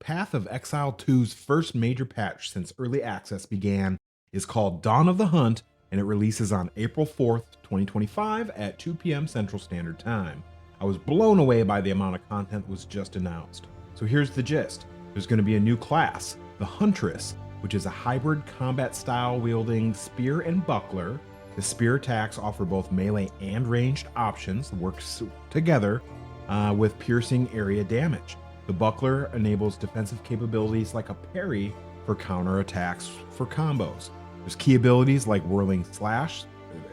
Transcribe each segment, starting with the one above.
Path of Exile 2's first major patch since early access began is called Dawn of the Hunt, and it releases on April 4th, 2025 at 2 p.m. Central Standard Time. I was blown away by the amount of content that was just announced. So here's the gist. There's going to be a new class, the Huntress, which is a hybrid combat style wielding spear and buckler. The spear attacks offer both melee and ranged options, works together with piercing area damage. The buckler enables defensive capabilities like a parry for counter attacks for combos. There's key abilities like whirling slash,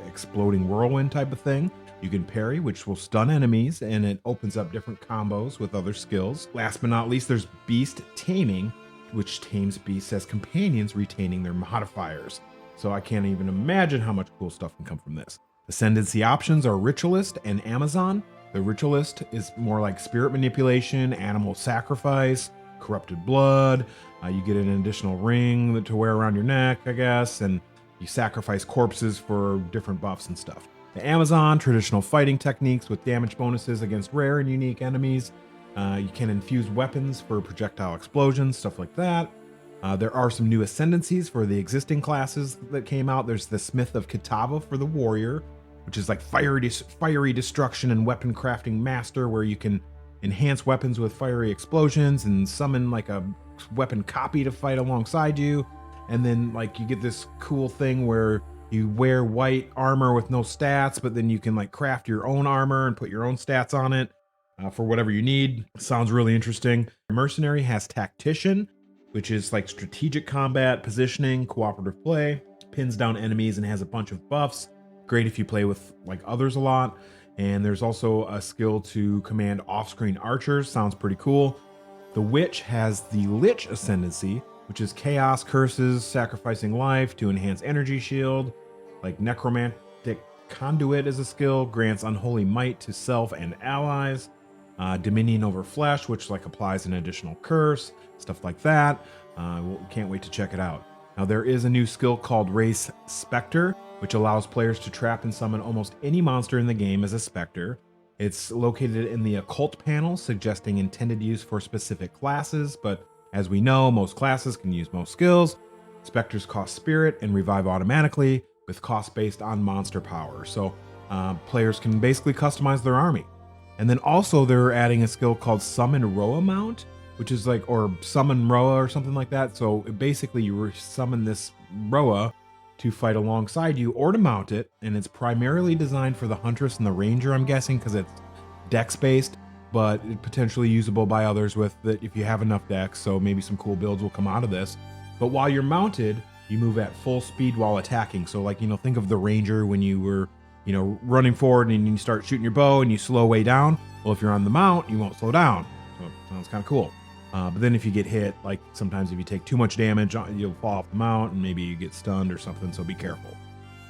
exploding whirlwind type of thing. You can parry, which will stun enemies, and it opens up different combos with other skills. Last but not least, there's beast taming, which tames beasts as companions, retaining their modifiers. So I can't even imagine how much cool stuff can come from this. Ascendancy options are Ritualist and Amazon. The Ritualist is more like spirit manipulation, animal sacrifice, corrupted blood. You get an additional ring to wear around your neck, I guess, and you sacrifice corpses for different buffs and stuff. The Amazon, traditional fighting techniques with damage bonuses against rare and unique enemies. You can infuse weapons for projectile explosions, stuff like that. There are some new Ascendancies for the existing classes that came out. There's the Smith of Kitava for the Warrior, which is like fiery destruction and weapon crafting master, where you can enhance weapons with fiery explosions and summon like a weapon copy to fight alongside you. And then like you get this cool thing where you wear white armor with no stats, but then you can like craft your own armor and put your own stats on it for whatever you need. Sounds really interesting. Mercenary has Tactician, which is like strategic combat, positioning, cooperative play, pins down enemies and has a bunch of buffs. Great if you play with like others a lot. And there's also a skill to command off-screen archers. Sounds pretty cool. The Witch has the Lich Ascendancy, which is chaos, curses, sacrificing life to enhance energy shield. Like Necromantic Conduit is a skill, grants unholy might to self and allies. Dominion over flesh, which like applies an additional curse, stuff like that. Can't wait to check it out. Now there is a new skill called Race Spectre, which allows players to trap and summon almost any monster in the game as a spectre. It's located in the occult panel, suggesting intended use for specific classes, but as we know, most classes can use most skills. Spectres cost spirit and revive automatically, with cost based on monster power. So players can basically customize their army. And then also they're adding a skill called Summon Roa Mount, which is like, or Summon Roa or something like that. So basically you summon this Roa to fight alongside you or to mount it. And it's primarily designed for the Huntress and the Ranger, I'm guessing, because it's dex based, but potentially usable by others with that if you have enough dex. So maybe some cool builds will come out of this. But while you're mounted, you move at full speed while attacking. So like, think of the Ranger when you were running forward and you start shooting your bow and you slow way down. Well, if you're on the mount, you won't slow down. So it sounds kind of cool. But then if you get hit, like sometimes if you take too much damage, you'll fall off the mount and maybe you get stunned or something. So be careful.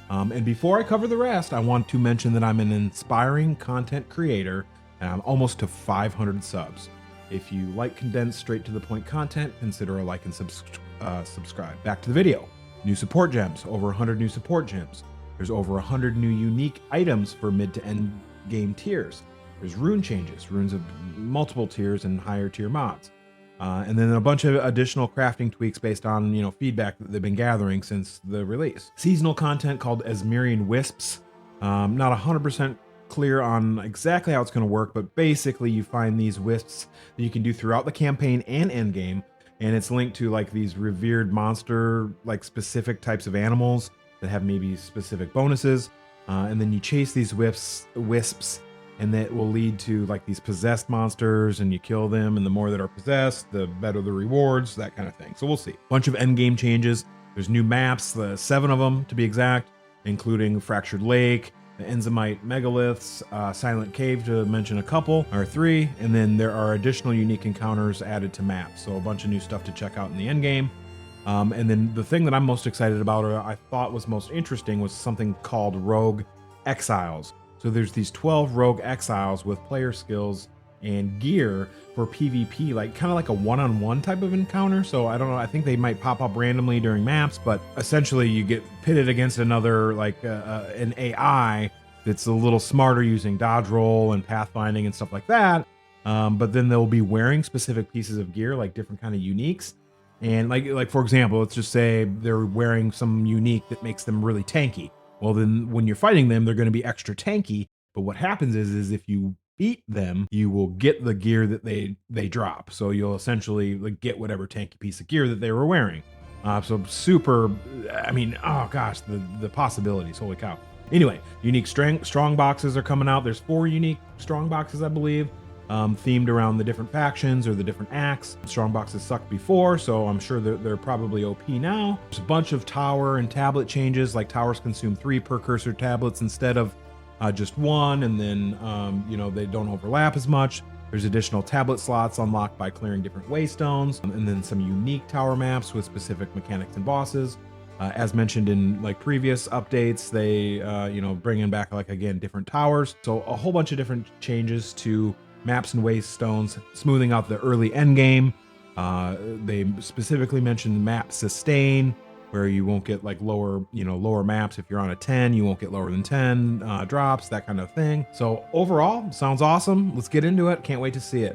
And before I cover the rest, I want to mention that I'm an inspiring content creator and I'm almost to 500 subs. If you like condensed straight to the point content, consider a like and subscribe. Back to the video. New support gems, over 100 new support gems. There's over 100 new unique items for mid to end game tiers. There's rune changes, runes of multiple tiers and higher tier mods. And then a bunch of additional crafting tweaks based on, feedback that they've been gathering since the release. Seasonal content called Asmerian Wisps. Not 100% clear on exactly how it's going to work, but basically you find these wisps that you can do throughout the campaign and endgame. And it's linked to like these revered monster, like specific types of animals that have maybe specific bonuses. And then you chase these wisps, and that will lead to like these possessed monsters, and you kill them, and the more that are possessed, the better the rewards, that kind of thing. So we'll see. Bunch of endgame changes. There's new maps, 7 of them to be exact, including Fractured Lake, the Enzymite Megaliths, Silent Cave to mention a couple, or 3, and then there are additional unique encounters added to maps. So a bunch of new stuff to check out in the endgame. And then the thing that I'm most excited about, or I thought was most interesting, was something called Rogue Exiles. So there's these 12 Rogue Exiles with player skills and gear for PvP, like kind of like a one-on-one type of encounter. So I don't know, I think they might pop up randomly during maps, but essentially you get pitted against another, like an AI that's a little smarter using dodge roll and pathfinding and stuff like that. but then they'll be wearing specific pieces of gear, like different kind of uniques. And like for example, let's just say they're wearing some unique that makes them really tanky. Well, then when you're fighting them, they're going to be extra tanky. But what happens is if you beat them, you will get the gear that they drop. So you'll essentially like get whatever tanky piece of gear that they were wearing. So super. I mean, oh gosh, the possibilities. Holy cow! Anyway, unique strong boxes are coming out. There's 4 unique strong boxes, I believe, themed around the different factions or the different acts. Strong boxes sucked before, so I'm sure they're probably OP now. There's a bunch of tower and tablet changes, like towers consume 3 precursor tablets instead of just 1, and then they don't overlap as much. There's additional tablet slots unlocked by clearing different waystones, and then some unique tower maps with specific mechanics and bosses. As mentioned in like previous updates, they bringing back like again different towers. So a whole bunch of different changes to maps and waystones, smoothing out the early end game. They specifically mentioned map sustain, where you won't get like lower maps. If you're on a 10, you won't get lower than 10 drops, that kind of thing. So overall, sounds awesome. Let's get into it. Can't wait to see it.